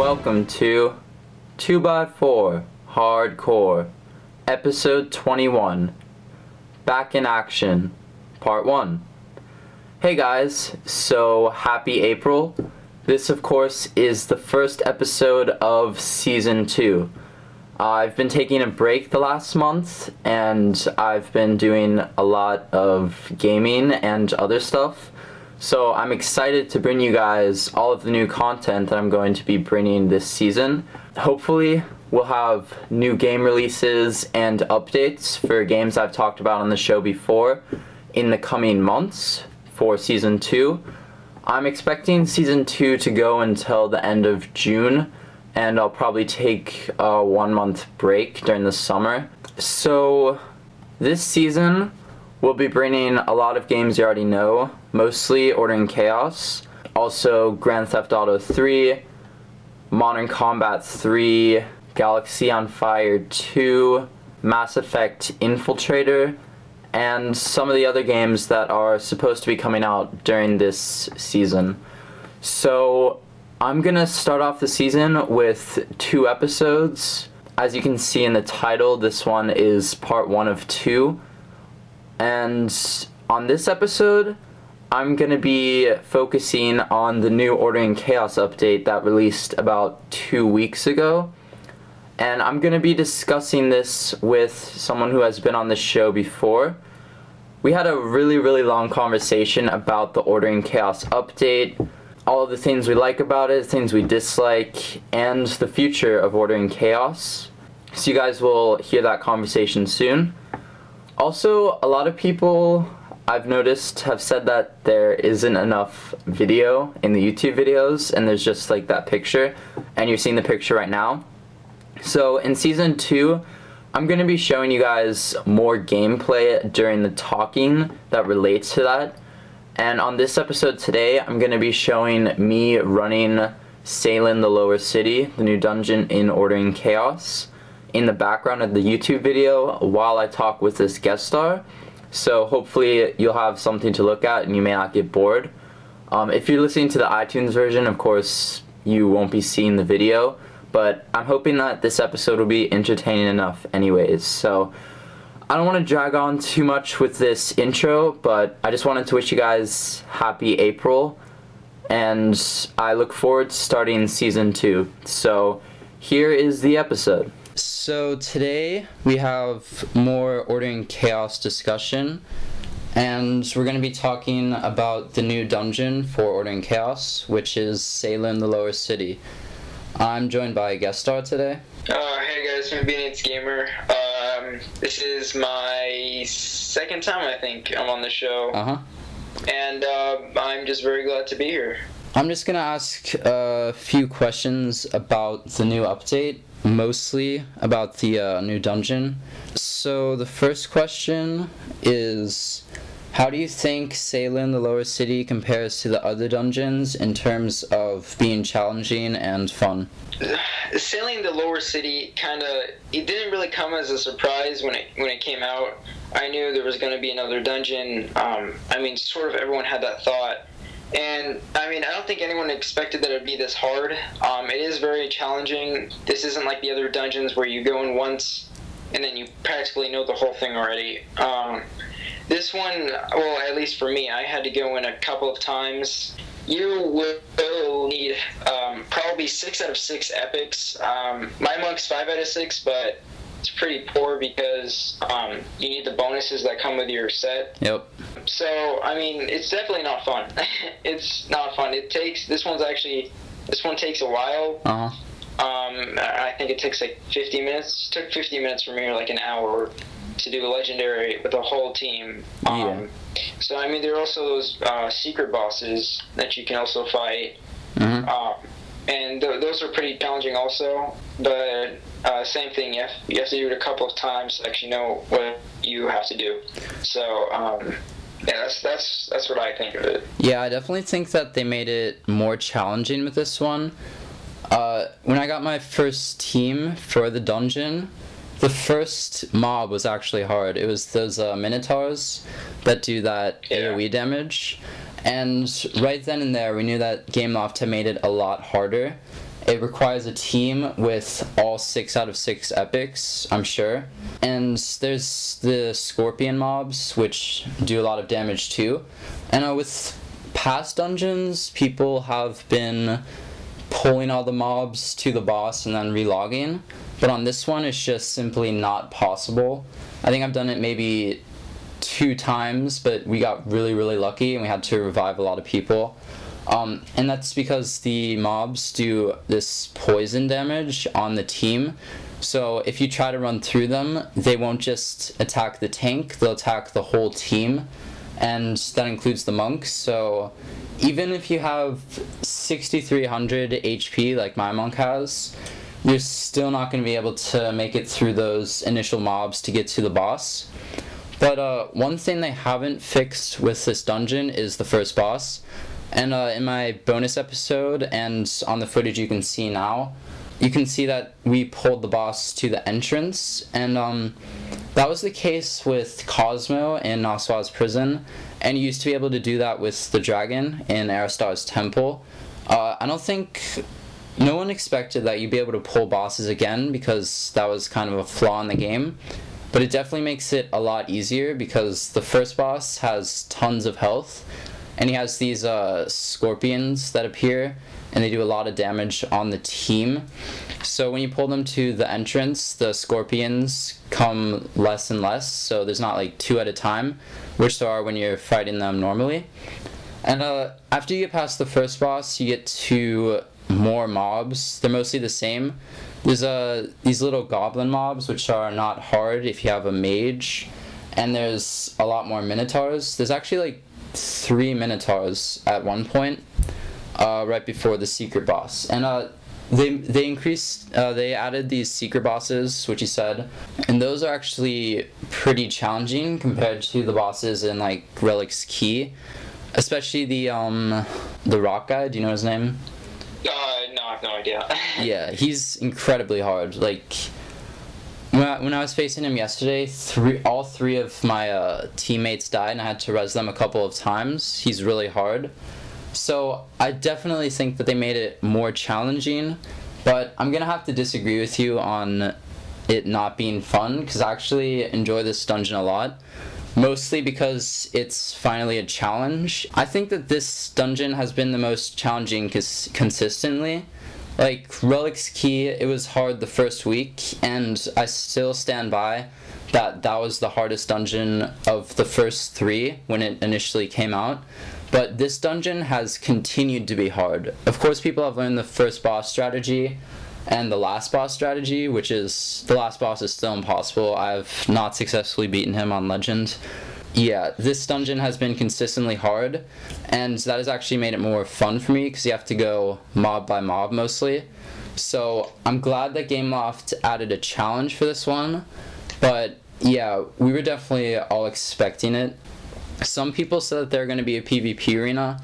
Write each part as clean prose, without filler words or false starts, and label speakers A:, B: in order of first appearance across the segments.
A: welcome to 2x4Hardcore, episode 21, Back in Action, part 1. Hey guys, so happy April. This of course is the first episode of season 2. I've been taking a break the last month, and I've been doing a lot of gaming and other stuff. So I'm excited to bring you guys all of the new content that I'm going to be bringing this season. Hopefully we'll have new game releases and updates for games I've talked about on the show before in the coming months for season 2. I'm expecting season 2 to go until the end of June, and I'll probably take a 1 month break during the summer. So this season we'll be bringing a lot of games you already know, mostly Order in Chaos, also Grand Theft Auto 3, Modern Combat 3, Galaxy on Fire 2, Mass Effect Infiltrator, and some of the other games that are supposed to be coming out during this season. So I'm gonna start off the season with 2 episodes. As you can see in the title, this one is part 1 of 2. And on this episode, I'm going to be focusing on the new Order in Chaos update that released about 2 weeks ago. And I'm going to be discussing this with someone who has been on the show before. We had a really long conversation about the Order in Chaos update, all of the things we like about it, things we dislike, and the future of Order in Chaos. So you guys will hear that conversation soon. Also, a lot of people I've noticed have said that there isn't enough video in the YouTube videos, and there's just like that picture, and you're seeing the picture right now. So in season 2, I'm going to be showing you guys more gameplay during the talking that relates to that. And on this episode today, I'm going to be showing me running Salem, the Lower City, the new dungeon in Order in Chaos, in the background of the YouTube video while I talk with this guest star. So hopefully you'll have something to look at and you may not get bored. If you're listening to the iTunes version, of course you won't be seeing the video, but I'm hoping that this episode will be entertaining enough anyways. So I don't want to drag on too much with this intro, but I just wanted to wish you guys happy April, and I look forward to starting season 2. So here is the episode. So today we have more Order in Chaos discussion, and we're going to be talking about the new dungeon for Order in Chaos, which is Salem, the Lower City. I'm joined by a guest star today.
B: Hey guys, I'm Convenience Gamer. This is my second time, I think, I'm on the show. And I'm just very glad to be here.
A: I'm just going to ask a few questions about the new update, mostly about the new dungeon. So the first question is, how do you think Salem, the Lower City, compares to the other dungeons in terms of being challenging and fun?
B: Salem, the Lower City, it didn't really come as a surprise when it came out. I knew there was going to be another dungeon. Sort of everyone had that thought. And, I don't think anyone expected that it would be this hard. It is very challenging. This isn't like the other dungeons where you go in once and then you practically know the whole thing already. This one, well, at least for me, I had to go in a couple of times. You will need probably 6 out of 6 epics. My monk's 5 out of 6, but it's pretty poor because you need the bonuses that come with your set.
A: Yep.
B: So, it's definitely not fun. It's not fun. This one takes a while. I think it takes like 50 minutes. It took 50 minutes for me, or like an hour, to do a legendary with a whole team. So, there are also those secret bosses that you can also fight. And those are pretty challenging also, but same thing, you have to do it a couple of times to actually know what you have to do. So, that's what I think of it.
A: Yeah, I definitely think that they made it more challenging with this one. When I got my first team for the dungeon, the first mob was actually hard. It was those Minotaurs that do that AoE damage. And right then and there, we knew that Gameloft had made it a lot harder. It requires a team with all 6 out of 6 epics, I'm sure. And there's the scorpion mobs, which do a lot of damage too. And with past dungeons, people have been pulling all the mobs to the boss and then relogging. But on this one, it's just simply not possible. I think I've done it maybe 2 times, but we got really, really lucky and we had to revive a lot of people. And that's because the mobs do this poison damage on the team. So if you try to run through them, they won't just attack the tank, they'll attack the whole team. And that includes the monks. So even if you have 6,300 HP like my monk has, you're still not going to be able to make it through those initial mobs to get to the boss. But one thing they haven't fixed with this dungeon is the first boss. And in my bonus episode and on the footage you can see now, you can see that we pulled the boss to the entrance. And that was the case with Cosmo in Naswa's prison. And you used to be able to do that with the dragon in Aristar's temple. I don't think... No one expected that you'd be able to pull bosses again because that was kind of a flaw in the game. But it definitely makes it a lot easier because the first boss has tons of health. And he has these scorpions that appear, and they do a lot of damage on the team. So when you pull them to the entrance, the scorpions come less and less, so there's not like 2 at a time, which there are when you're fighting them normally. And after you get past the first boss, you get to more mobs. They're mostly the same. There's these little goblin mobs, which are not hard if you have a mage. And there's a lot more minotaurs. There's actually like 3 minotaurs at one point, right before the secret boss. And they added these secret bosses, which he said, and those are actually pretty challenging compared to the bosses in like Relic's Key, especially the rock guy. Do you know his name?
B: No, I have no idea.
A: Yeah, he's incredibly hard. Like when I was facing him yesterday, all 3 of my teammates died, and I had to res them a couple of times. He's really hard. So I definitely think that they made it more challenging, but I'm gonna have to disagree with you on it not being fun, because I actually enjoy this dungeon a lot. Mostly because it's finally a challenge. I think that this dungeon has been the most challenging consistently. Like, Relic's Key, it was hard the first week, and I still stand by that was the hardest dungeon of the first 3 when it initially came out. But this dungeon has continued to be hard. Of course, people have learned the first boss strategy and the last boss strategy, which is, the last boss is still impossible. I've not successfully beaten him on Legend. Yeah, this dungeon has been consistently hard, and that has actually made it more fun for me, because you have to go mob by mob mostly. So I'm glad that Gameloft added a challenge for this one, but yeah, we were definitely all expecting it. Some people said that they're going to be a PvP arena,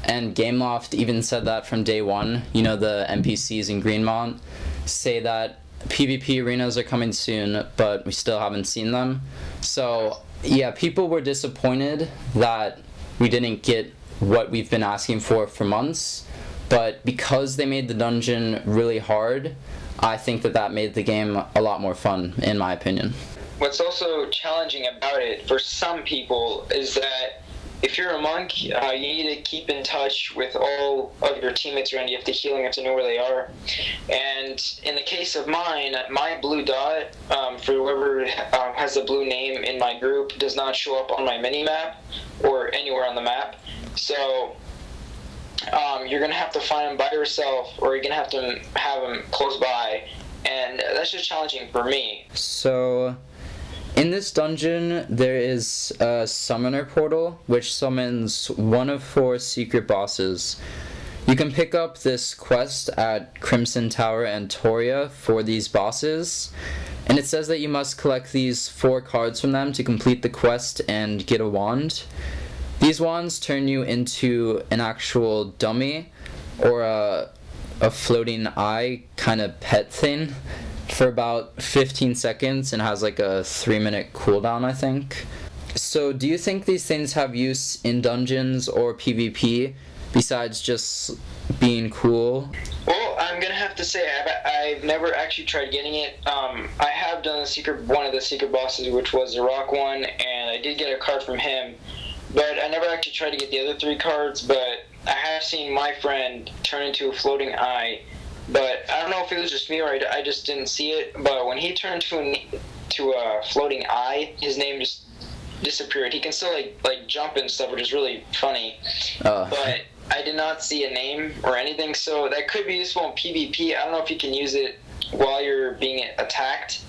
A: and Gameloft even said that from day one. You know, the NPCs in Greenmont say that PvP arenas are coming soon, but we still haven't seen them. So yeah, people were disappointed that we didn't get what we've been asking for months, but because they made the dungeon really hard, I think that made the game a lot more fun, in my opinion.
B: What's also challenging about it for some people is that if you're a monk, you need to keep in touch with all of your teammates around you. You have to heal them, you have to know where they are. And in the case of mine, my blue dot, for whoever has the blue name in my group, does not show up on my mini-map or anywhere on the map. So you're going to have to find them by yourself, or you're going to have them close by. And that's just challenging for me.
A: So in this dungeon, there is a summoner portal, which summons one of 4 secret bosses. You can pick up this quest at Crimson Tower and Toria for these bosses, and it says that you must collect these 4 cards from them to complete the quest and get a wand. These wands turn you into an actual dummy, or a floating eye kind of pet thing, for about 15 seconds, and has like a 3-minute cooldown, I think. So do you think these things have use in dungeons or PvP besides just being cool?
B: Well, I I'm gonna have to say I've never actually tried getting it. I have done one of the secret bosses, which was the rock one, and I did get a card from him, but I never actually tried to get the other 3 cards. But I have seen my friend turn into a floating eye, but I don't know if it was just me or I just didn't see it. But when he turned to a floating eye, his name just disappeared. He can still like jump and stuff, which is really funny. But I did not see a name or anything, so that could be useful in PvP. I don't know if you can use it while you're being attacked.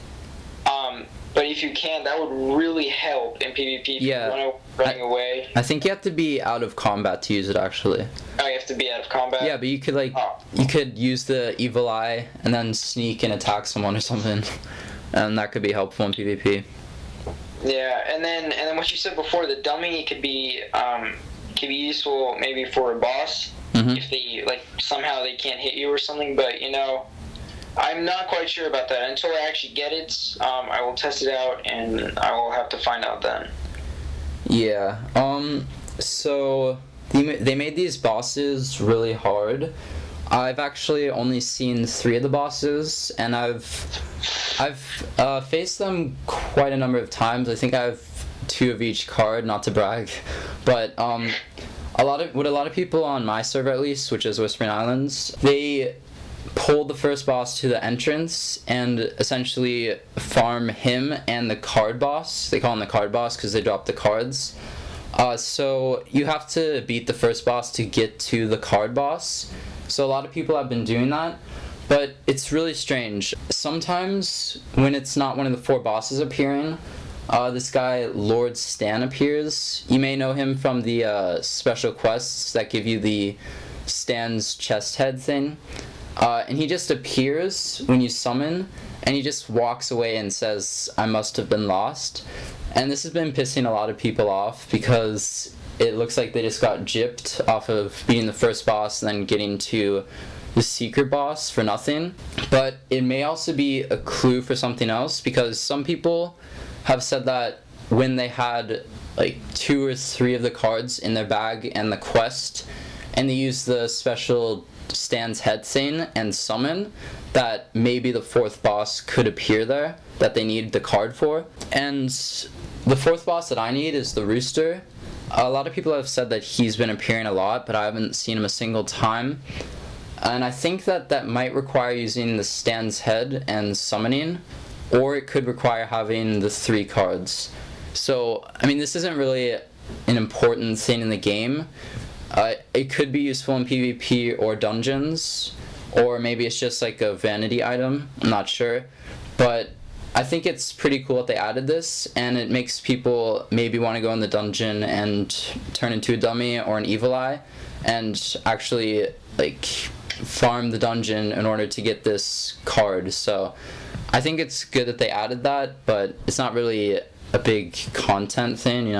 B: But if you can, that would really help in PvP if you're running away.
A: I think you have to be out of combat to use it, actually.
B: Oh, you have to be out of combat?
A: Yeah, but you could you could use the evil eye and then sneak and attack someone or something. And that could be helpful in PvP.
B: Yeah, and then what you said before, the dummy could be useful maybe for a boss if they somehow they can't hit you or something. But I'm not quite sure about that until I actually get it. I will test it out and I will have to find out then.
A: Yeah. So they made these bosses really hard. I've actually only seen 3 of the bosses, and I've faced them quite a number of times. I think I have 2 of each card, not to brag, but a lot of people on my server, at least, which is Whispering Islands, they pull the first boss to the entrance and essentially farm him and the card boss. They call him the card boss because they drop the cards. So you have to beat the first boss to get to the card boss. So a lot of people have been doing that, but it's really strange. Sometimes when it's not one of the 4 bosses appearing, this guy Lord Stan appears. You may know him from the special quests that give you the Stan's chest head thing. And he just appears when you summon, and he just walks away and says, "I must have been lost." And this has been pissing a lot of people off because it looks like they just got gypped off of beating the first boss and then getting to the secret boss for nothing. But it may also be a clue for something else, because some people have said that when they had 2 or 3 of the cards in their bag and the quest, and they used the special Stan's head thing and summon, that maybe the 4th boss could appear there that they need the card for. And the 4th boss that I need is the Rooster. A lot of people have said that he's been appearing a lot, but I haven't seen him a single time. And I think that might require using the Stan's head and summoning, or it could require having the 3 cards. So, I mean, this isn't really an important thing in the game. It could be useful in PvP or dungeons, or maybe it's just like a vanity item, I'm not sure. But I think it's pretty cool that they added this, and it makes people maybe want to go in the dungeon and turn into a dummy or an evil eye, and actually farm the dungeon in order to get this card. So I think it's good that they added that, but it's not really a big content thing,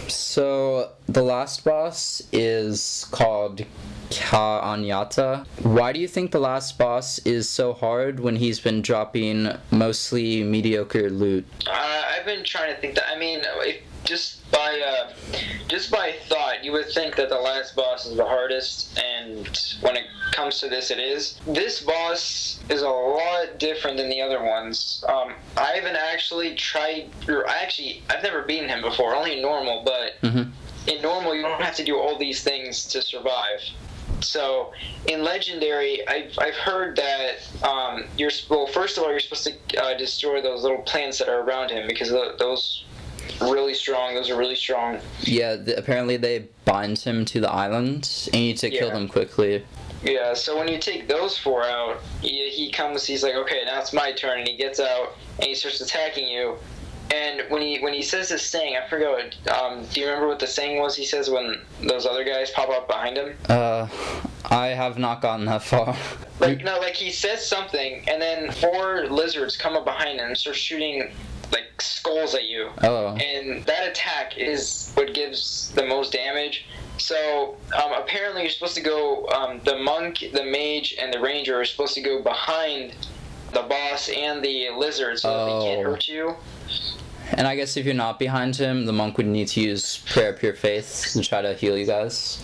A: So the last boss is called Ka-Anyata. Why do you think the last boss is so hard when he's been dropping mostly mediocre loot?
B: I've been trying to think that. I mean, just by thought, you would think that the last boss is the hardest, and when it comes to this, it is. This boss is a lot different than the other ones. I haven't actually tried, I've never beaten him before, only in normal, but in normal, you don't have to do all these things to survive. So, in Legendary, I've heard that first of all, you're supposed to destroy those little plants that are around him, because those are really strong. Yeah,
A: apparently they bind him to the island, and you need to kill them quickly.
B: Yeah, so when you take those 4 out, he comes, he's like, okay, now it's my turn, and he gets out, and he starts attacking you. And when he says this saying, I forgot, do you remember what the saying was he says when those other guys pop up behind him?
A: I have not gotten that far.
B: He says something, and then 4 lizards come up behind him and start shooting skulls at you.
A: Oh.
B: And that attack is what gives the most damage. So apparently you're supposed to go, the monk, the mage, and the ranger are supposed to go behind the boss and the lizard so that they can't hurt you.
A: And I guess if you're not behind him, the monk would need to use Prayer of Pure Faith to try to heal you guys.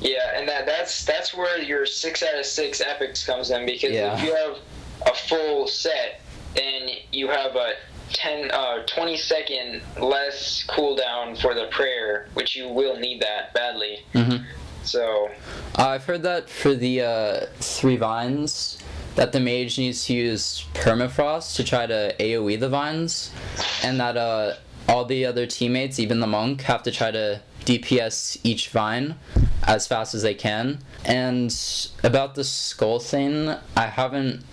B: Yeah, and that's where your 6 out of 6 epics comes in, because if you have a full set, then you have a 20-second less cooldown for the prayer, which you will need that badly.
A: Mm-hmm.
B: So
A: I've heard that for the 3 vines, that the mage needs to use permafrost to try to AoE the vines, and that all the other teammates, even the monk, have to try to DPS each vine as fast as they can. And about the skull thing, I haven't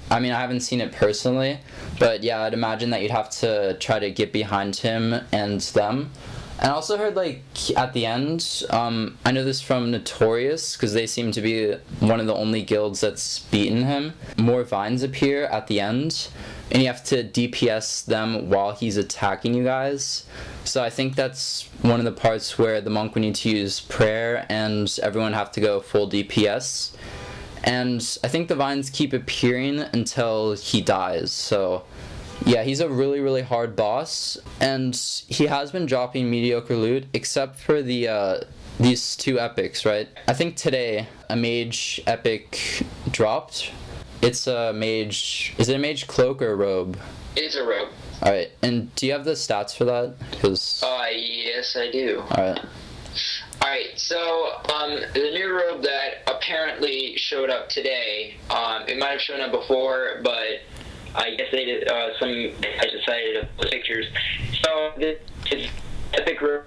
A: seen it personally, but yeah, I'd imagine that you'd have to try to get behind him and them. And I also heard, like, at the end, I know this from Notorious, because they seem to be one of the only guilds that's beaten him. More vines appear at the end, and you have to DPS them while he's attacking you guys. So I think that's one of the parts where the monk would need to use prayer, and everyone have to go full DPS. And I think the vines keep appearing until he dies, so yeah, he's a really, really hard boss, and he has been dropping mediocre loot, except for these 2 epics, right? I think today a mage epic dropped. It's a mage. Is it a mage cloak or a robe?
B: It's a robe.
A: All right, and do you have the stats for that?
B: Yes, I do.
A: All right.
B: Alright, so the new robe that apparently showed up today, it might have shown up before, but I guess they did, I decided to put pictures. So this is epic robe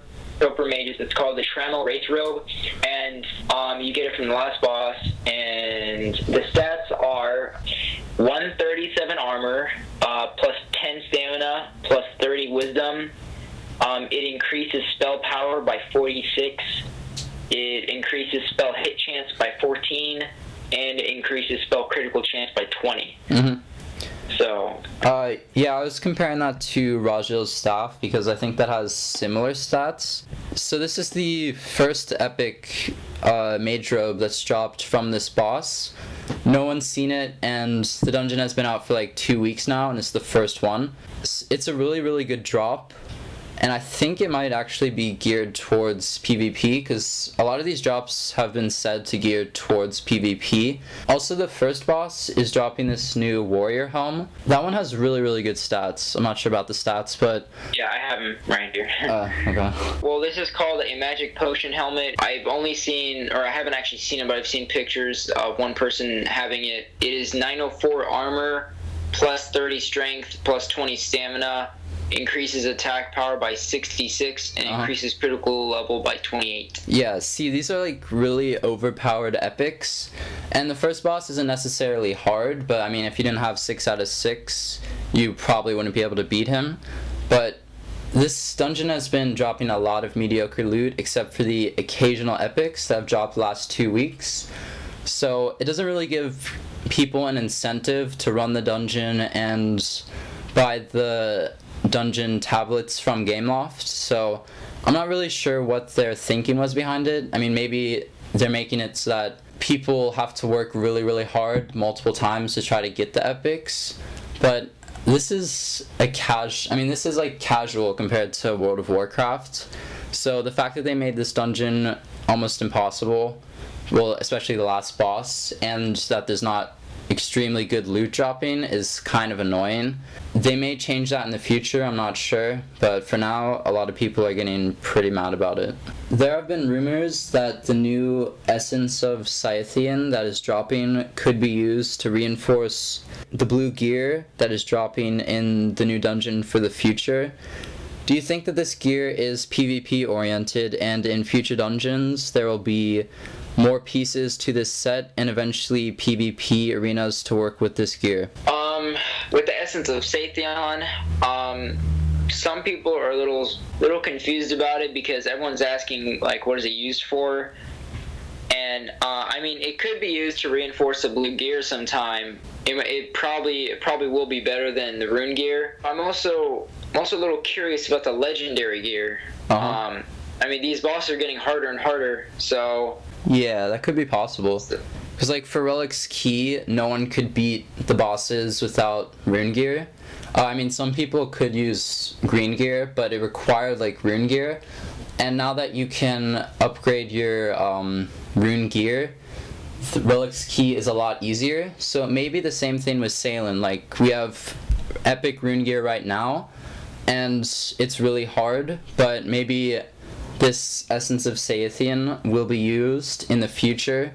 B: for mages. It's called the Shramel Wraith robe, and you get it from the last boss, and the stats are 137 armor, plus 10 stamina, plus 30 wisdom. It increases spell power by 46. It increases spell hit chance by 14, and it increases spell critical chance by 20.
A: Mm-hmm.
B: So
A: yeah, I was comparing that to Rajil's staff, because I think that has similar stats. So this is the first epic mage robe that's dropped from this boss. No one's seen it, and the dungeon has been out for like 2 weeks now, and it's the first one. It's a really, really good drop. And I think it might actually be geared towards PvP, because a lot of these drops have been said to gear towards PvP. Also, the first boss is dropping this new warrior helm. That one has really, really good stats. I'm not sure about the stats, but
B: yeah, I have them right here.
A: Okay.
B: Well, this is called a magic potion helmet. I haven't actually seen it, but I've seen pictures of one person having it. It is 904 armor, plus 30 strength, plus 20 stamina. Increases attack power by 66 and increases critical level by 28.
A: Yeah, see, these are like really overpowered epics, and the first boss isn't necessarily hard, but I mean, if you didn't have 6 out of 6, you probably wouldn't be able to beat him. But this dungeon has been dropping a lot of mediocre loot, except for the occasional epics that have dropped the last 2 weeks. So it doesn't really give people an incentive to run the dungeon and buy the dungeon tablets from Gameloft, so I'm not really sure what their thinking was behind it. I mean, maybe they're making it so that people have to work really, really hard multiple times to try to get the epics, but this is like casual compared to World of Warcraft. So the fact that they made this dungeon almost impossible, well, especially the last boss, and that there's not extremely good loot dropping is kind of annoying. They may change that in the future, I'm not sure, but for now a lot of people are getting pretty mad about it. There have been rumors that the new essence of Scythian that is dropping could be used to reinforce the blue gear that is dropping in the new dungeon for the future. Do you think that this gear is PvP oriented, and in future dungeons there will be more pieces to this set and eventually PvP arenas to work with this gear?
B: With the essence of Scythian, some people are a little confused about it, because everyone's asking, like, what is it used for? And I mean, it could be used to reinforce the blue gear sometime. It probably will be better than the rune gear. I'm also a little curious about the legendary gear. I mean, these bosses are getting harder and harder, so
A: yeah, that could be possible. Because, like, for Relic's Key, no one could beat the bosses without rune gear. I mean, some people could use green gear, but it required like rune gear. And now that you can upgrade your rune gear, the Relic's Key is a lot easier. So maybe the same thing with Salem. Like, we have epic rune gear right now, and it's really hard, but maybe this Essence of Saethian will be used in the future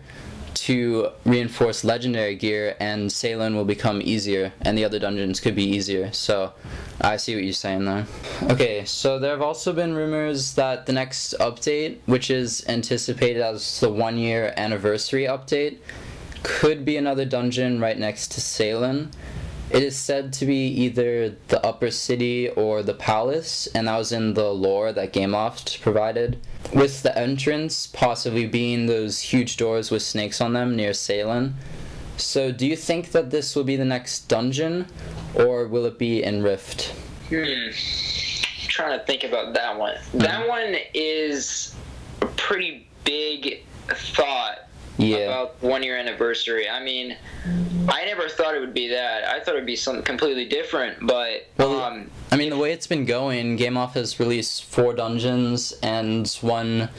A: to reinforce legendary gear, and Salem will become easier, and the other dungeons could be easier. So I see what you're saying there. Okay, so there have also been rumors that the next update, which is anticipated as the 1-year anniversary update, could be another dungeon right next to Salem. It is said to be either the upper city or the palace, and that was in the lore that Gameloft provided, with the entrance possibly being those huge doors with snakes on them near Salem. So do you think that this will be the next dungeon, or will it be in Rift?
B: Trying to think about that one. That one is a pretty big thought. About 1-year anniversary. I mean, I never thought it would be that. I thought it would be something completely different, but...
A: Well, I mean, the way it's been going, Gameloft has released 4 dungeons and 1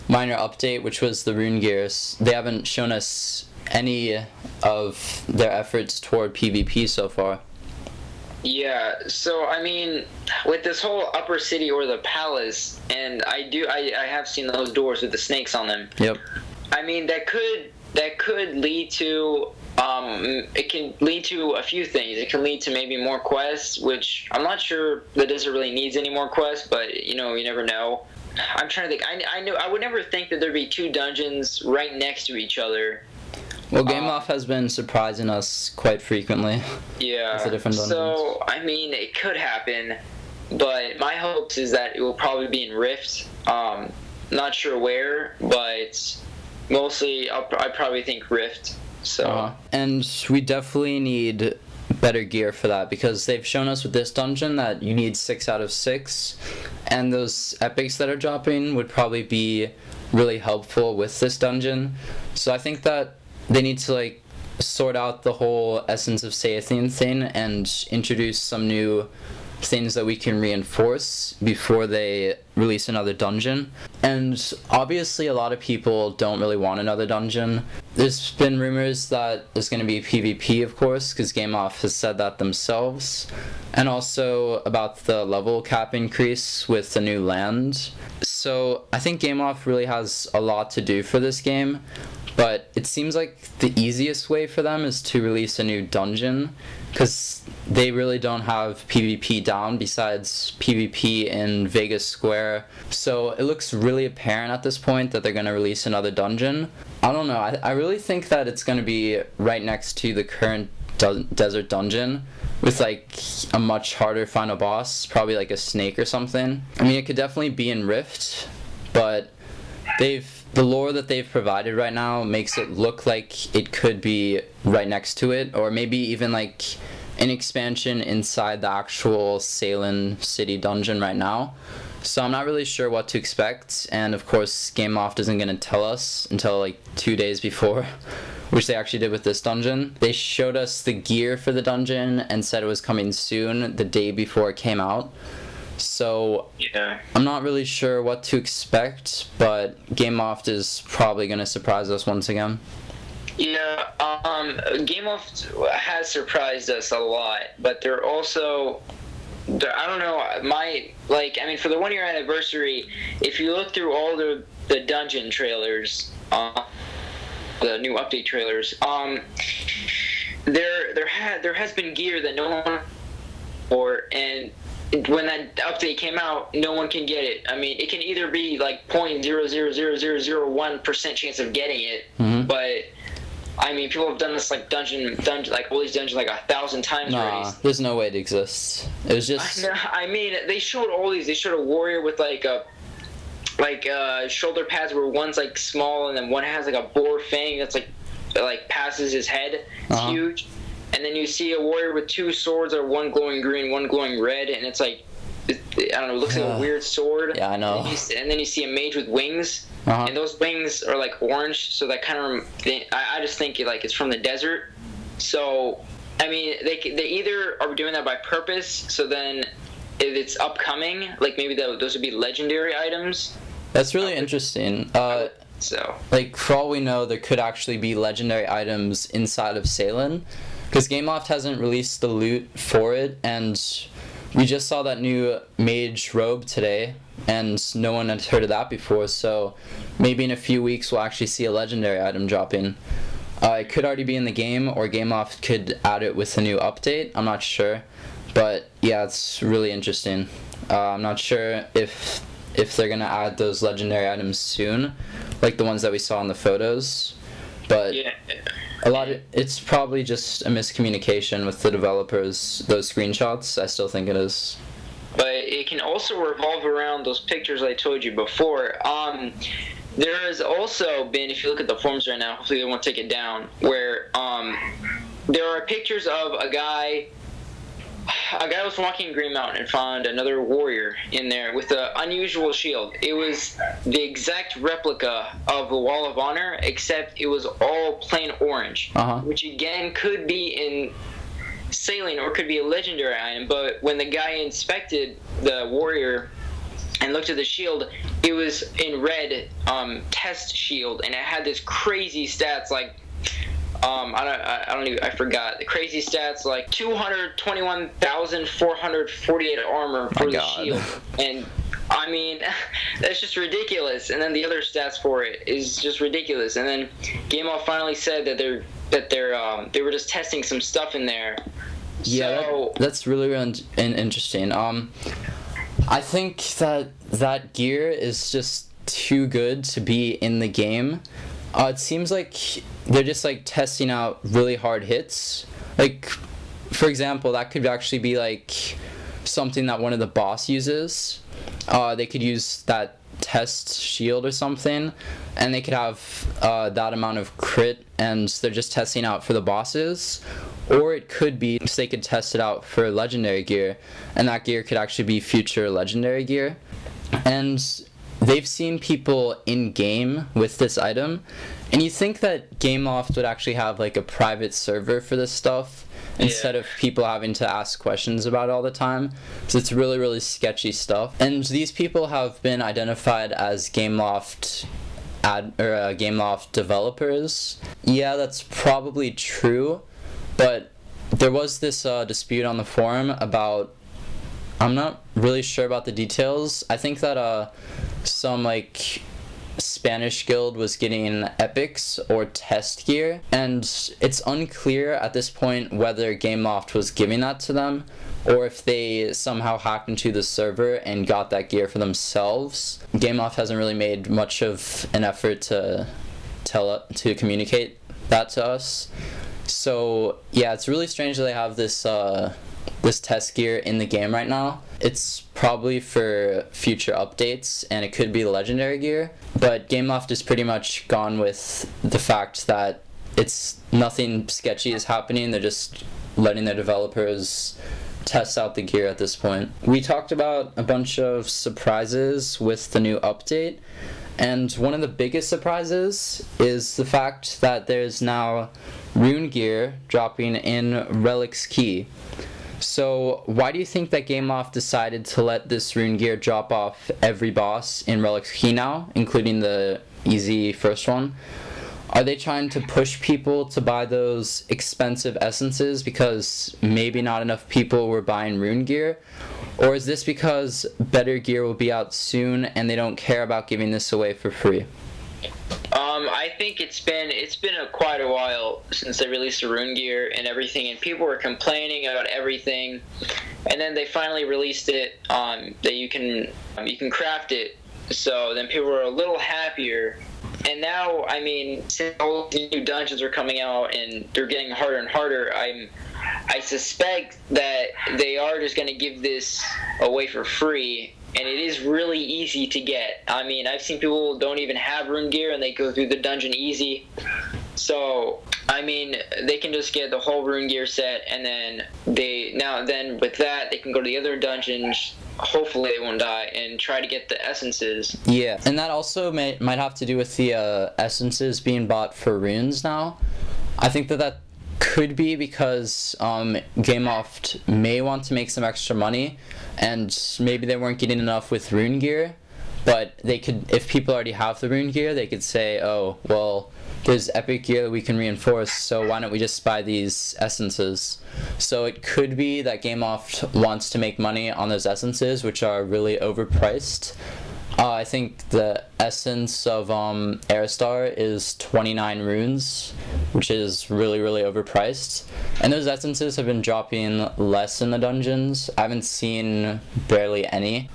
A: minor update, which was the rune gears. They haven't shown us any of their efforts toward PvP so far.
B: Yeah, so, I mean, with this whole upper city or the palace, and I have seen those doors with the snakes on them.
A: Yep.
B: I mean, that could lead to it can lead to a few things. It can lead to maybe more quests, which I'm not sure the desert really needs any more quests, but you never know. I'm trying to think. I would never think that there'd be 2 dungeons right next to each other.
A: Well, Gameloft has been surprising us quite frequently.
B: Yeah.
A: With the different dungeons.
B: So I mean, it could happen, but my hopes is that it will probably be in Rift. Not sure where, but mostly I probably think Rift. So
A: and we definitely need better gear for that, because they've shown us with this dungeon that you need 6 out of 6, and those epics that are dropping would probably be really helpful with this dungeon. So I think that they need to like sort out the whole Essence of Saethian thing and introduce some new things that we can reinforce before they release another dungeon. And obviously a lot of people don't really want another dungeon. There's been rumors that there's going to be PvP, of course, because Gameloft has said that themselves, and also about the level cap increase with the new land. So I think Gameloft really has a lot to do for this game, but it seems like the easiest way for them is to release a new dungeon, because they really don't have PvP down besides PvP in Vegas Square. So it looks really apparent at this point that they're going to release another dungeon. I don't know, I really think that it's going to be right next to the current desert dungeon, with like a much harder final boss, probably like a snake or something. I mean, it could definitely be in Rift, but the lore that they've provided right now makes it look like it could be right next to it, or maybe even like an expansion inside the actual Salem city dungeon right now. So I'm not really sure what to expect, and of course Gameloft isn't going to tell us until like 2 days before, which they actually did with this dungeon. They showed us the gear for the dungeon and said it was coming soon, the day before it came out. So
B: yeah,
A: I'm not really sure what to expect, but Gameloft is probably going to surprise us once again.
B: Yeah, Gameloft has surprised us a lot, but they're also, I don't know, for the 1-year anniversary, if you look through all the dungeon trailers, the new update trailers, there has been gear that no one and when that update came out, no one can get it. I mean, it can either be like 0.00001% chance of getting it, but I mean, people have done this like dungeon, like all these dungeons like 1,000 times already.
A: There's no way it exists. It was just.
B: I mean, they showed all these. They showed a warrior with like shoulder pads where one's like small and then one has like a boar fang that's like passes his head. It's huge. And then you see a warrior with 2 swords, or one glowing green, one glowing red, and it's like, I don't know, it looks like a weird sword.
A: Yeah, I know.
B: And then you see a mage with wings, and those wings are like orange, so that kind of, I just think it's from the desert. So I mean, they either are doing that by purpose, so then if it's upcoming, like maybe those would be legendary items.
A: That's really interesting.
B: So,
A: like, for all we know, there could actually be legendary items inside of Salem, because Gameloft hasn't released the loot for it, and we just saw that new mage robe today, and no one had heard of that before, so maybe in a few weeks we'll actually see a legendary item dropping. It could already be in the game, or Gameloft could add it with a new update. I'm not sure, but yeah, it's really interesting. I'm not sure if they're gonna add those legendary items soon, like the ones that we saw in the photos, but
B: yeah.
A: It's probably just a miscommunication with the developers, those screenshots. I still think it is.
B: But it can also revolve around those pictures I told you before. There has also been, if you look at the forums right now, hopefully they won't take it down, where there are pictures of a guy was walking in Green Mountain and found another warrior in there with an unusual shield. It was the exact replica of the Wall of Honor, except it was all plain orange, which again could be in Salem or could be a legendary item, but when the guy inspected the warrior and looked at the shield, it was in red, test shield, and it had this crazy stats like I forgot the crazy stats, like 221,448 armor for the shield, and I mean that's just ridiculous. And then the other stats for it is just ridiculous. And then Gameloft finally said that they were just testing some stuff in there.
A: Yeah,
B: so,
A: that's really interesting. I think that gear is just too good to be in the game. It seems like they're just like testing out really hard hits. Like, for example, that could actually be like something that one of the boss uses. They could use that test shield or something, and they could have that amount of crit, and they're just testing out for the bosses. Or it could be so they could test it out for legendary gear, and that gear could actually be future legendary gear. And they've seen people in game with this item, and you think that Gameloft would actually have like a private server for this stuff instead of people having to ask questions about it all the time, because it's really, really sketchy stuff. And these people have been identified as Gameloft Gameloft developers. Yeah, that's probably true, but there was this dispute on the forum about, I'm not really sure about the details. I think that some like Spanish guild was getting epics or test gear, and it's unclear at this point whether Gameloft was giving that to them or if they somehow hacked into the server and got that gear for themselves. Gameloft hasn't really made much of an effort to communicate that to us. So yeah, it's really strange that they have this test gear in the game right now. It's probably for future updates, and it could be legendary gear, but Gameloft is pretty much gone with the fact that it's nothing sketchy is happening. They're just letting their developers test out the gear at this point. We talked about a bunch of surprises with the new update, and one of the biggest surprises is the fact that there's now Rune gear dropping in Relic's Key. So why do you think that Gameloft decided to let this Rune gear drop off every boss in Relic's Key now, including the easy first one? Are they trying to push people to buy those expensive essences because maybe not enough people were buying Rune gear? Or is this because better gear will be out soon and they don't care about giving this away for free?
B: I think it's been quite a while since they released the Rune gear and everything, and people were complaining about everything, and then they finally released it that you can craft it. So then people were a little happier. And now, I mean, since all the new dungeons are coming out and they're getting harder and harder, I suspect that they are just going to give this away for free, and it is really easy to get. I mean, I've seen people don't even have Rune gear and they go through the dungeon easy. So, I mean, they can just get the whole Rune gear set, and then with that, they can go to the other dungeons. Hopefully they won't die, and try to get the essences.
A: Yeah, and that also might have to do with the essences being bought for runes now. I think that could be because Gameloft may want to make some extra money, and maybe they weren't getting enough with Rune gear, but they could, if people already have the Rune gear, they could say, oh, well, there's epic gear that we can reinforce, so why don't we just buy these essences? So it could be that Gameloft wants to make money on those essences, which are really overpriced. I think the essence of Aristar is 29 runes, which is really, really overpriced. And those essences have been dropping less in the dungeons. I haven't seen barely any.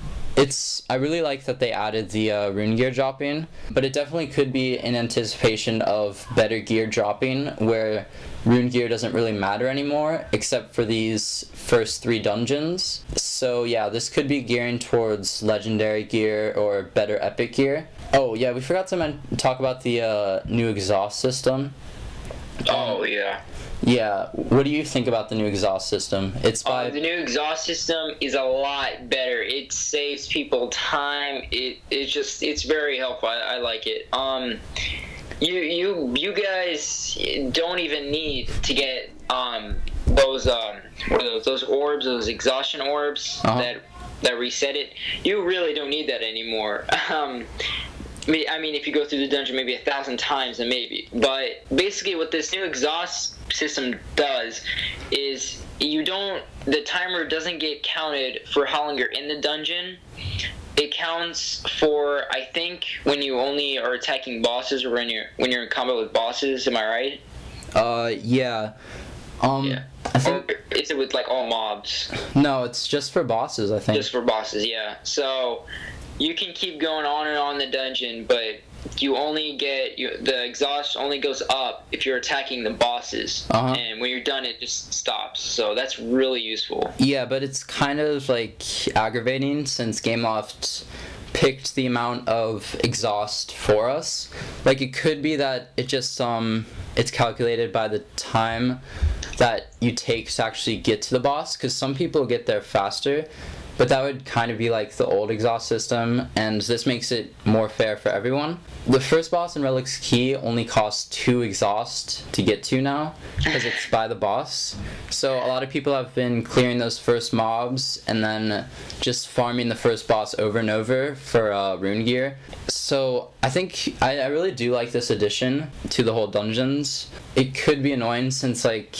A: I really like that they added the rune gear dropping, but it definitely could be in anticipation of better gear dropping, where rune gear doesn't really matter anymore, except for these first 3 dungeons. So yeah, this could be gearing towards legendary gear or better epic gear. Oh yeah, we forgot to talk about the new exhaust system.
B: Oh yeah.
A: Yeah, what do you think about the new exhaust system? It's by
B: the new exhaust system is a lot better. It saves people time. It's very helpful. I like it. You guys don't even need to get those what are those orbs, those exhaustion orbs that reset it. You really don't need that anymore. I mean, if you go through the dungeon maybe 1,000 times, then maybe. But basically, what this new exhaust system does is the timer doesn't get counted for how long you're in the dungeon. It counts for, I think, when you only are attacking bosses or when you're in combat with bosses. Am I right?
A: Yeah.
B: Yeah.
A: I think.
B: Or is it with like all mobs?
A: No, it's just for bosses, I think.
B: Just for bosses, yeah. So you can keep going on and on in the dungeon, but you only get the exhaust only goes up if you're attacking the bosses, and when you're done, it just stops. So that's really useful.
A: Yeah, but it's kind of like aggravating since Gameloft picked the amount of exhaust for us. Like, it could be that it just it's calculated by the time that you take to actually get to the boss, because some people get there faster. But that would kind of be like the old exhaust system, and this makes it more fair for everyone. The first boss in Relic's Key only costs 2 exhaust to get to now, because it's by the boss. So a lot of people have been clearing those first mobs and then just farming the first boss over and over for rune gear. So I think I really do like this addition to the whole dungeons. It could be annoying since like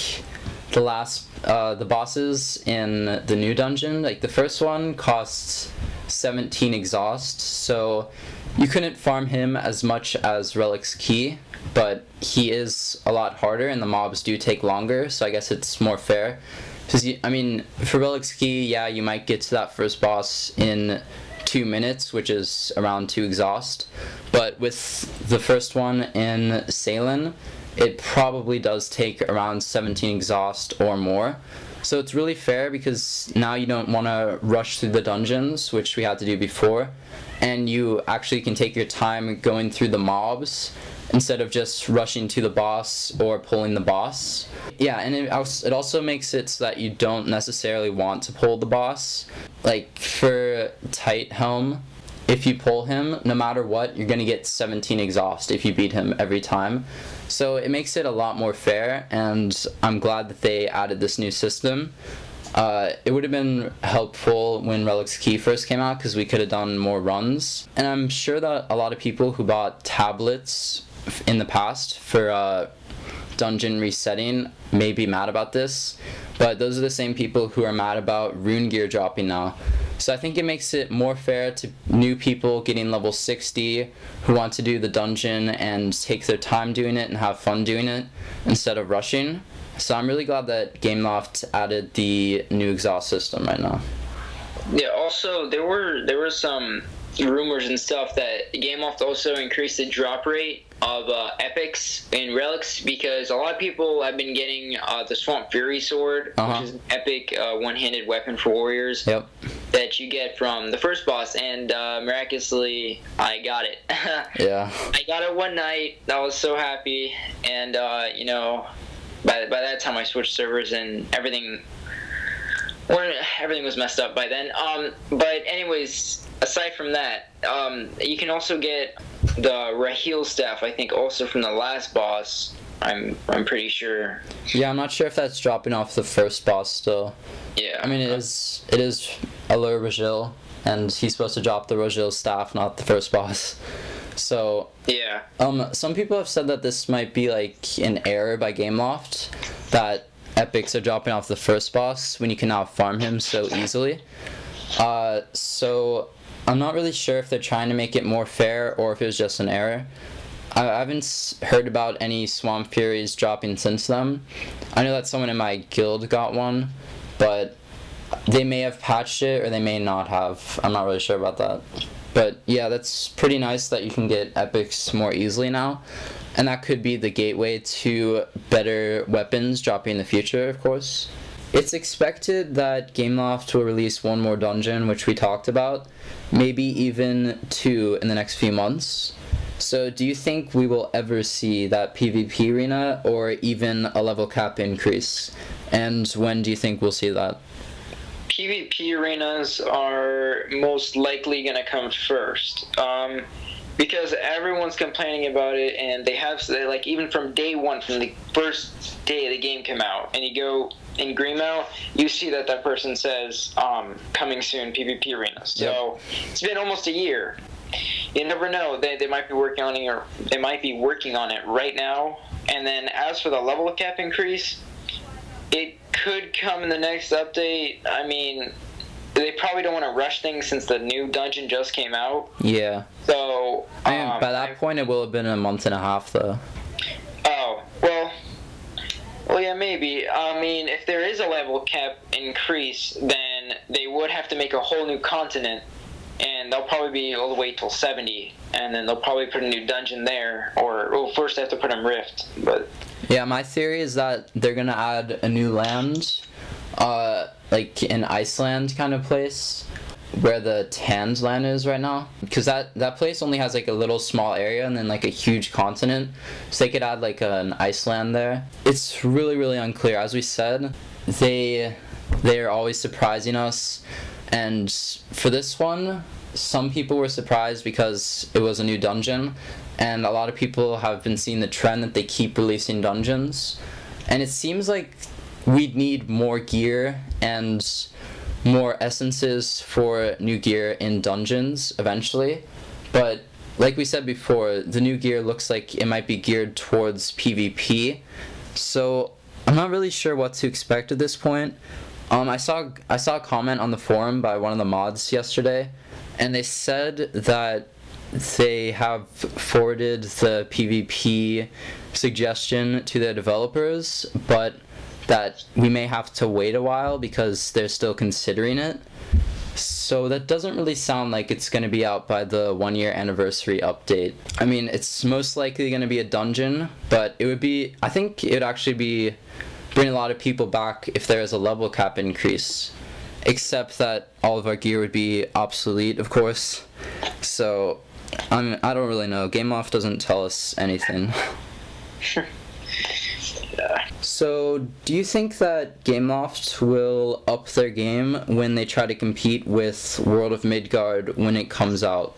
A: the bosses in the new dungeon, like the first one costs 17 exhaust, so you couldn't farm him as much as Relic's Key, but he is a lot harder and the mobs do take longer, so I guess it's more fair. Because, I mean, for Relic's Key, yeah, you might get to that first boss in 2 minutes, which is around 2 exhaust, but with the first one in Salem, it probably does take around 17 exhaust or more. So it's really fair because now you don't want to rush through the dungeons, which we had to do before, and you actually can take your time going through the mobs instead of just rushing to the boss or pulling the boss. Yeah, and it also makes it so that you don't necessarily want to pull the boss. Like for Tight Helm, if you pull him, no matter what, you're going to get 17 exhaust if you beat him every time. So it makes it a lot more fair, and I'm glad that they added this new system. It would have been helpful when Relic's Key first came out because we could have done more runs. And I'm sure that a lot of people who bought tablets in the past for dungeon resetting may be mad about this, but those are the same people who are mad about rune gear dropping now. So I think it makes it more fair to new people getting level 60 who want to do the dungeon and take their time doing it and have fun doing it instead of rushing. So I'm really glad that Gameloft added the new exhaust system right now.
B: Yeah, also there were some rumors and stuff that Gameloft also increased the drop rate of epics in relics, because a lot of people have been getting the Swamp Fury sword, which is an epic one-handed weapon for warriors.
A: Yep.
B: That you get from the first boss, and miraculously I got it.
A: Yeah.
B: I got it one night. I was so happy, and you know, by that time I switched servers and everything was messed up by then. But anyways, aside from that, you can also get the Raheel staff, I think, also from the last boss, I'm pretty sure.
A: Yeah, I'm not sure if that's dropping off the first boss still.
B: Yeah.
A: I mean, it is Alur Rajil, and he's supposed to drop the Rajil staff, not the first boss. So
B: yeah.
A: Some people have said that this might be like an error by Gameloft, that epics are dropping off the first boss when you can now farm him so easily. So I'm not really sure if they're trying to make it more fair or if it was just an error. I haven't heard about any Swamp Furies dropping since then. I know that someone in my guild got one, but they may have patched it or they may not have. I'm not really sure about that. But yeah, that's pretty nice that you can get epics more easily now. And that could be the gateway to better weapons dropping in the future, of course. It's expected that Gameloft will release one more dungeon, which we talked about, maybe even 2 in the next few months. So do you think we will ever see that PvP arena or even a level cap increase? And when do you think we'll see that?
B: PvP arenas are most likely going to come first. Because everyone's complaining about it, and they like, even from day one, from the first day the game came out, and you go in Greenmount, you see that person says, coming soon, PvP arena. So It's been almost a year. You never know. They might be working on it, or they might be working on it right now. And then as for the level cap increase, it could come in the next update. I mean, they probably don't want to rush things since the new dungeon just came out.
A: Yeah.
B: So
A: I mean, by that point, it will have been a month and a half, though.
B: Oh, well, yeah, maybe. I mean, if there is a level cap increase, then they would have to make a whole new continent, and they'll probably be all the way till 70, and then they'll probably put a new dungeon there, or first they have to put in Rift, but...
A: Yeah, my theory is that they're gonna add a new land, like an Iceland kind of place, where the Tans land is right now. Because that place only has like a little small area and then like a huge continent, so they could add like an Iceland there. It's really, really unclear. As we said, they're always surprising us, and for this one, some people were surprised because it was a new dungeon, and a lot of people have been seeing the trend that they keep releasing dungeons, and it seems like we'd need more gear and more essences for new gear in dungeons eventually. But like we said before, the new gear looks like it might be geared towards PvP, so I'm not really sure what to expect at this point. I saw a comment on the forum by one of the mods yesterday, and they said that they have forwarded the PvP suggestion to their developers, but that we may have to wait a while because they're still considering it. So that doesn't really sound like it's going to be out by the 1-year anniversary update. I mean, it's most likely going to be a dungeon, but I think it would actually be bring a lot of people back if there is a level cap increase. Except that all of our gear would be obsolete, of course. So, I don't really know. Gameloft doesn't tell us anything.
B: Yeah.
A: So, do you think that Gameloft will up their game when they try to compete with World of Midgard when it comes out?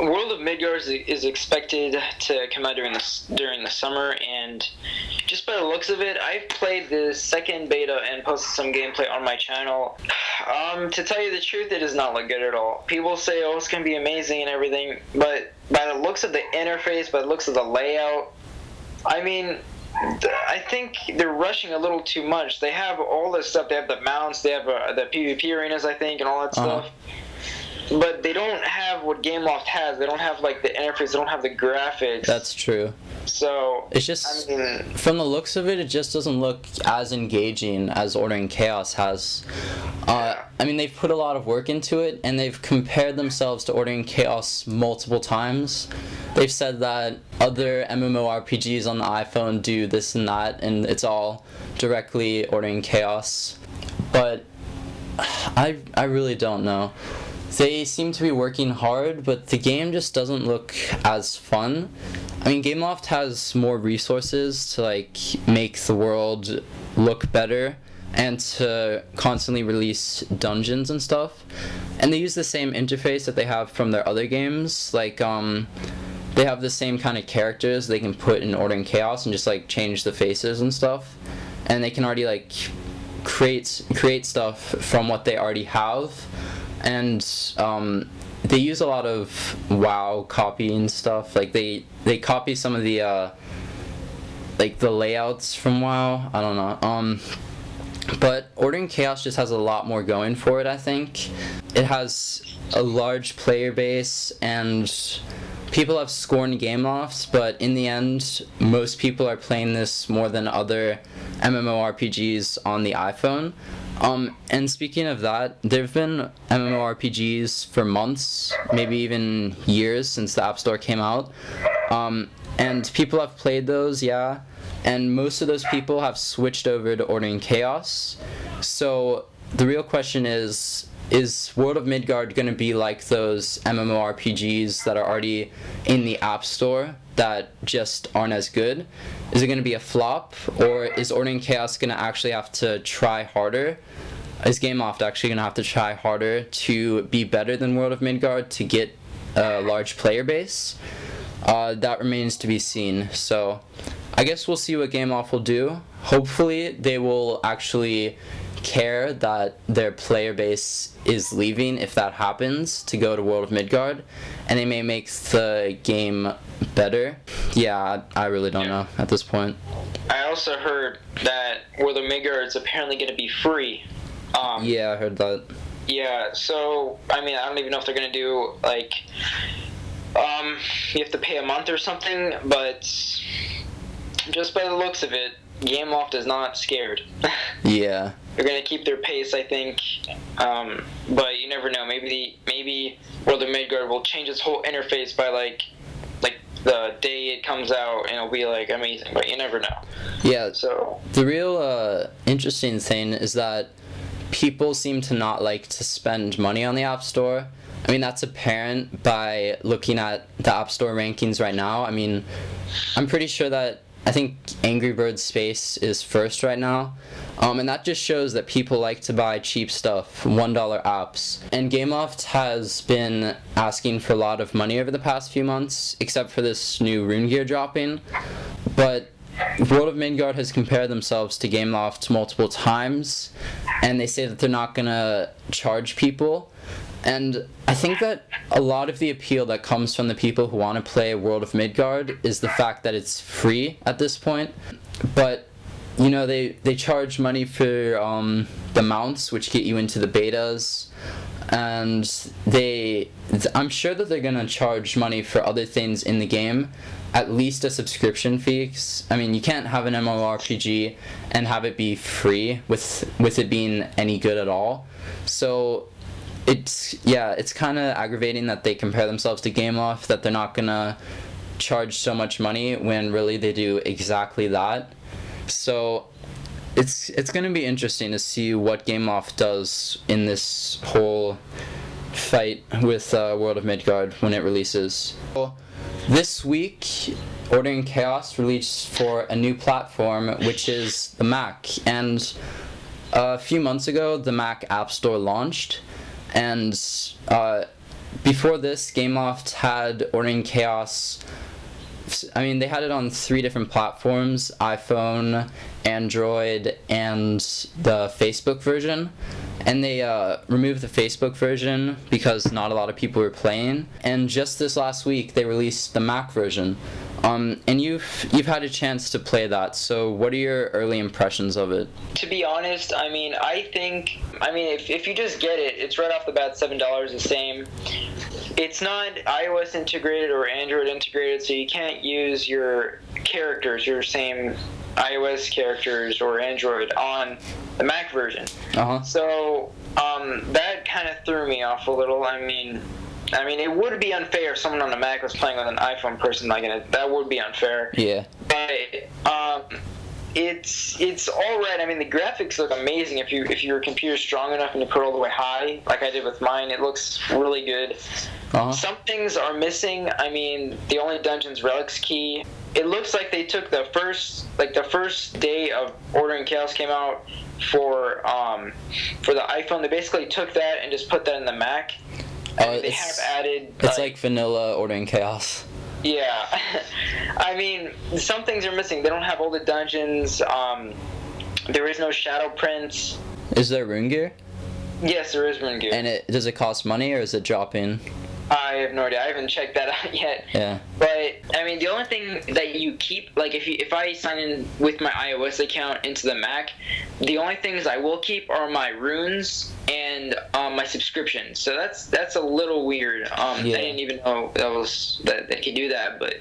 B: World of Midgard is expected to come out during the summer, and just by the looks of it, I've played the second beta and posted some gameplay on my channel. To tell you the truth, it does not look good at all. People say, oh, it's going to be amazing and everything, but by the looks of the interface, by the looks of the layout, I mean, I think they're rushing a little too much. They have all this stuff. They have the mounts, they have the PvP arenas, I think, and all that stuff. But they don't have what Gameloft has. They don't have, like, the interface. They don't have the graphics.
A: That's true.
B: So,
A: it's just,
B: I mean,
A: from the looks of it, it just doesn't look as engaging as Ordering Chaos has. I mean, they've put a lot of work into it, and they've compared themselves to Ordering Chaos multiple times. They've said that other MMORPGs on the iPhone do this and that, and it's all directly Ordering Chaos. But I really don't know. They seem to be working hard, but the game just doesn't look as fun. I mean, Gameloft has more resources to, like, make the world look better and to constantly release dungeons and stuff. And they use the same interface that they have from their other games, like they have the same kind of characters they can put in Order and Chaos and just like change the faces and stuff, and they can already like create stuff from what they already have, and they use a lot of WoW copying stuff. Like they copy some of the like the layouts from WoW. I don't know. But Order and Chaos just has a lot more going for it, I think. It has a large player base, and people have scorned Gameloft, but in the end, most people are playing this more than other MMORPGs on the iPhone. And speaking of that, there have been MMORPGs for months, maybe even years since the App Store came out. And people have played those, yeah. And most of those people have switched over to Order and Chaos. So the real question is World of Midgard going to be like those MMORPGs that are already in the App Store that just aren't as good? Is it going to be a flop? Or is Order and Chaos going to actually have to try harder? Is Gameloft actually going to have to try harder to be better than World of Midgard to get a large player base? That remains to be seen. So I guess we'll see what Gameloft will do. Hopefully they will actually care that their player base is leaving if that happens to go to World of Midgard, and they may make the game better. Yeah, I really don't know at this point.
B: I also heard that World of Midgard is apparently going to be free.
A: Yeah, I heard that.
B: Yeah, so I mean, I don't even know if they're going to do like you have to pay a month or something, but just by the looks of it, Gameloft is not scared.
A: Yeah.
B: They're going to keep their pace, I think, but you never know. Maybe World of Midgard will change its whole interface by like the day it comes out, and it'll be like amazing. But you never know.
A: Yeah.
B: So
A: the real interesting thing is that people seem to not like to spend money on the App Store. I mean, that's apparent by looking at the App Store rankings right now. I mean, I'm pretty sure that I think Angry Birds Space is first right now. And that just shows that people like to buy cheap stuff, $1 apps. And Gameloft has been asking for a lot of money over the past few months, except for this new Rune gear dropping. But World of Midgard has compared themselves to Gameloft multiple times, and they say that they're not going to charge people. And I think that a lot of the appeal that comes from the people who want to play World of Midgard is the fact that it's free at this point. But, you know, they charge money for the mounts, which get you into the betas. And I'm sure that they're going to charge money for other things in the game, at least a subscription fee. I mean, you can't have an MMORPG and have it be free with it being any good at all. So it's kind of aggravating that they compare themselves to Gameloft, that they're not gonna charge so much money when really they do exactly that. So it's gonna be interesting to see what Gameloft does in this whole fight with World of Midgard when it releases. So, this week, Order and Chaos released for a new platform, which is the Mac. And a few months ago, the Mac App Store launched. And before this, Gameloft had Order and Chaos. I mean, they had it on 3 different platforms: iPhone, Android, and the Facebook version. And they removed the Facebook version because not a lot of people were playing. And just this last week, they released the Mac version. And you've had a chance to play that. So what are your early impressions of it?
B: to be honest, I mean, if you just get it, it's right off the bat $7 the same. It's not iOS integrated or Android integrated, so you can't use your characters, your same iOS characters or Android on the Mac version. So that kind of threw me off a little. I mean, it would be unfair if someone on the Mac was playing with an iPhone person like it. That would be unfair.
A: Yeah.
B: But it's all right. I mean, the graphics look amazing if your computer's strong enough and you put it all the way high, like I did with mine. It looks really good. Some things are missing. I mean, the only dungeon's relics key. It looks like they took the first day of Order and Chaos came out for the iPhone. They basically took that and just put that in the Mac. I mean, they have added.
A: It's like vanilla Ordering Chaos.
B: Yeah, I mean, some things are missing. They don't have all the dungeons. There is no shadow prince.
A: Is there rune gear?
B: Yes, there is rune gear.
A: And does it cost money or is it dropping?
B: I have no idea. I haven't checked that out yet.
A: Yeah.
B: But I mean, the only thing that you keep, like, if I sign in with my iOS account into the Mac, the only things I will keep are my runes and my subscription. So that's a little weird. I didn't even know that they could do that, but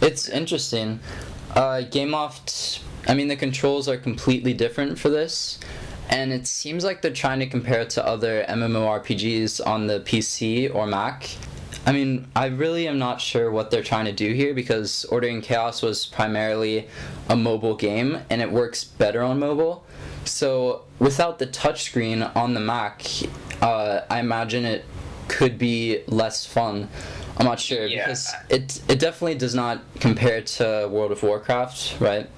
A: it's interesting. Gameloft. I mean, the controls are completely different for this. And it seems like they're trying to compare it to other MMORPGs on the PC or Mac. I mean, I really am not sure what they're trying to do here because Ordering Chaos was primarily a mobile game and it works better on mobile. So without the touchscreen on the Mac, I imagine it could be less fun. I'm not sure because it definitely does not compare to World of Warcraft, right?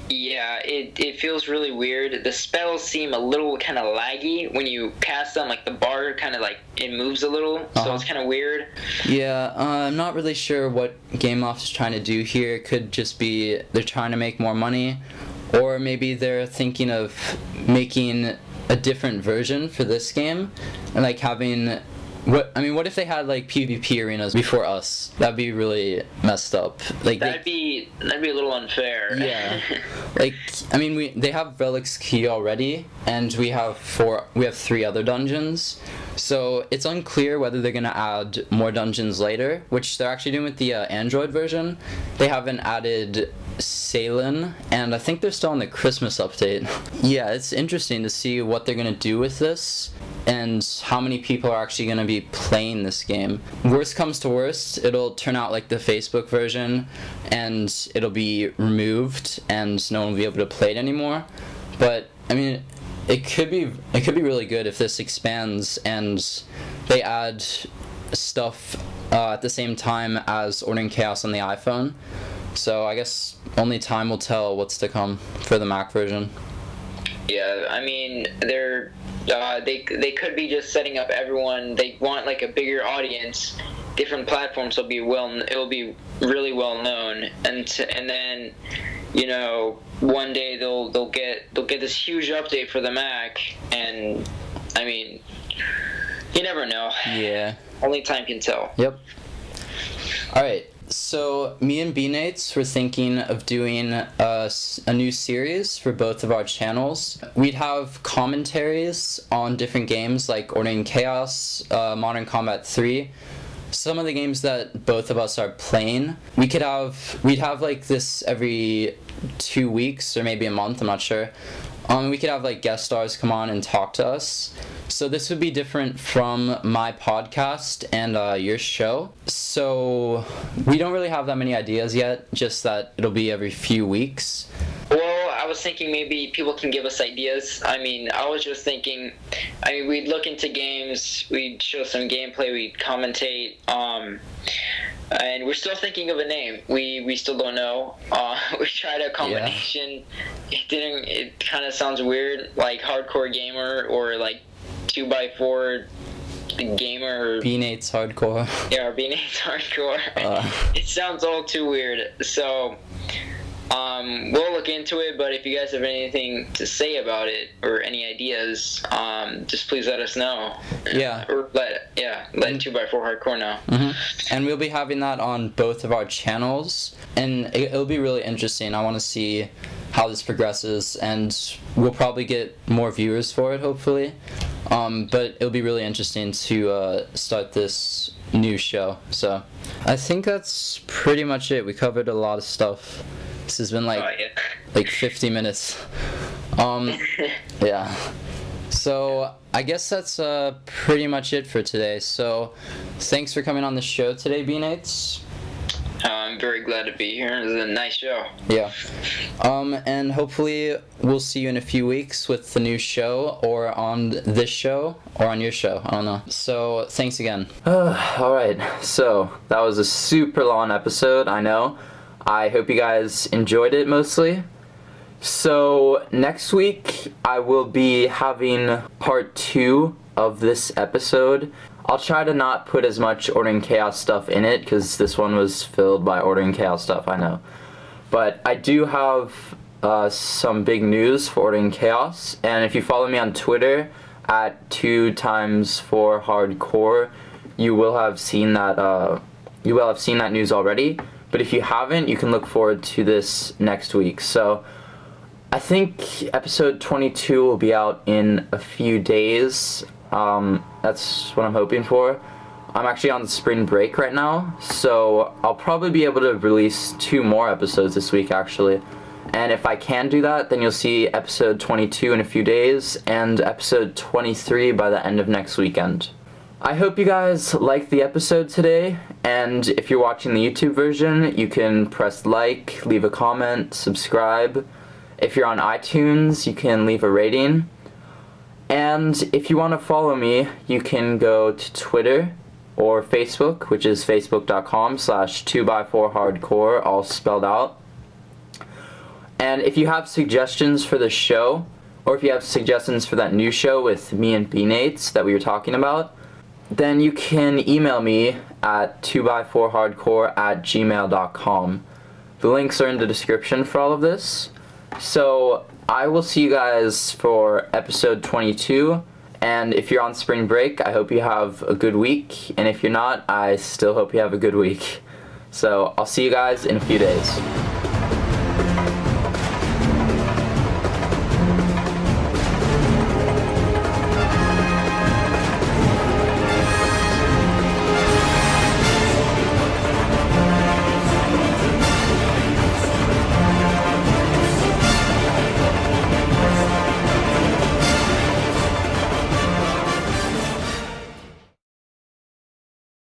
B: Yeah, it feels really weird. The spells seem a little kind of laggy when you cast them. Like the bar kind of like it moves a little, so it's kind of weird.
A: Yeah, I'm not really sure what Gameloft is trying to do here. It could just be they're trying to make more money, or maybe they're thinking of making a different version for this game and like having. What if they had like PvP arenas before us? That'd be really messed up. Like
B: that'd be a little unfair.
A: Yeah, like I mean they have Relic's Key already, and we have 3 other dungeons. So it's unclear whether they're gonna add more dungeons later, which they're actually doing with the Android version. They haven't added Salem, and I think they're still on the Christmas update. Yeah, it's interesting to see what they're gonna do with this and how many people are actually gonna be playing this game. Worst comes to worst, it'll turn out like the Facebook version and it'll be removed and no one will be able to play it anymore. But I mean, it could be really good if this expands and they add stuff at the same time as Ordering Chaos on the iPhone. So I guess only time will tell what's to come for the Mac version.
B: Yeah, I mean they could be just setting up everyone. They want like a bigger audience. Different platforms will be it'll be really well known, and then one day they'll get this huge update for the Mac, and I mean you never know.
A: Yeah.
B: Only time can tell.
A: Yep. All right. So me and B-Nates were thinking of doing a new series for both of our channels. We'd have commentaries on different games like Ordering Chaos, Modern Combat 3, some of the games that both of us are playing. We'd have like this every 2 weeks or maybe a month, I'm not sure. We could have like guest stars come on and talk to us. So this would be different from my podcast and your show. So we don't really have that many ideas yet, just that it'll be every few weeks.
B: Well, I was thinking maybe people can give us ideas. I mean, I was just thinking, we'd look into games, we'd show some gameplay, we'd commentate, and we're still thinking of a name. We still don't know. We tried a combination. Yeah. It kind of sounds weird, like Hardcore Gamer or like 2x4 Gamer.
A: B-Nates Hardcore.
B: Yeah, or B-Nates Hardcore. It sounds all too weird. So we'll look into it, but if you guys have anything to say about it or any ideas, just please let us know.
A: Yeah.
B: Or let 2x4Hardcore know.
A: Mm-hmm. And we'll be having that on both of our channels, and it'll be really interesting. I want to see how this progresses, and we'll probably get more viewers for it, hopefully. But it'll be really interesting to start this new show. So I think that's pretty much it. We covered a lot of stuff. This has been like 50 minutes. Yeah. So I guess that's pretty much it for today. So thanks for coming on the show today, B-Nates.
B: I'm very glad to be here. It was a nice show.
A: Yeah. And hopefully we'll see you in a few weeks with the new show, or on this show, or on your show. I don't know. So thanks again. Alright, so that was a super long episode, I know. I hope you guys enjoyed it mostly. So next week I will be having part 2 of this episode. I'll try to not put as much Order and Chaos stuff in it, because this one was filled by Order and Chaos stuff, I know. But I do have some big news for Order and Chaos, and if you follow me on Twitter at 2x4Hardcore, you will have seen that news already. But if you haven't, you can look forward to this next week. So I think episode 22 will be out in a few days. That's what I'm hoping for. I'm actually on spring break right now, so I'll probably be able to release 2 more episodes this week, actually. And if I can do that, then you'll see episode 22 in a few days, and episode 23 by the end of next weekend. I hope you guys liked the episode today, and if you're watching the YouTube version, you can press like, leave a comment, subscribe. If you're on iTunes, you can leave a rating. And if you want to follow me, you can go to Twitter or Facebook, which is facebook.com/2by4hardcore, all spelled out. And if you have suggestions for the show, or if you have suggestions for that new show with me and B-Nates that we were talking about, then you can email me at 2by4hardcore@gmail.com. The links are in the description for all of this. So I will see you guys for episode 22, and if you're on spring break, I hope you have a good week, and if you're not, I still hope you have a good week. So I'll see you guys in a few days.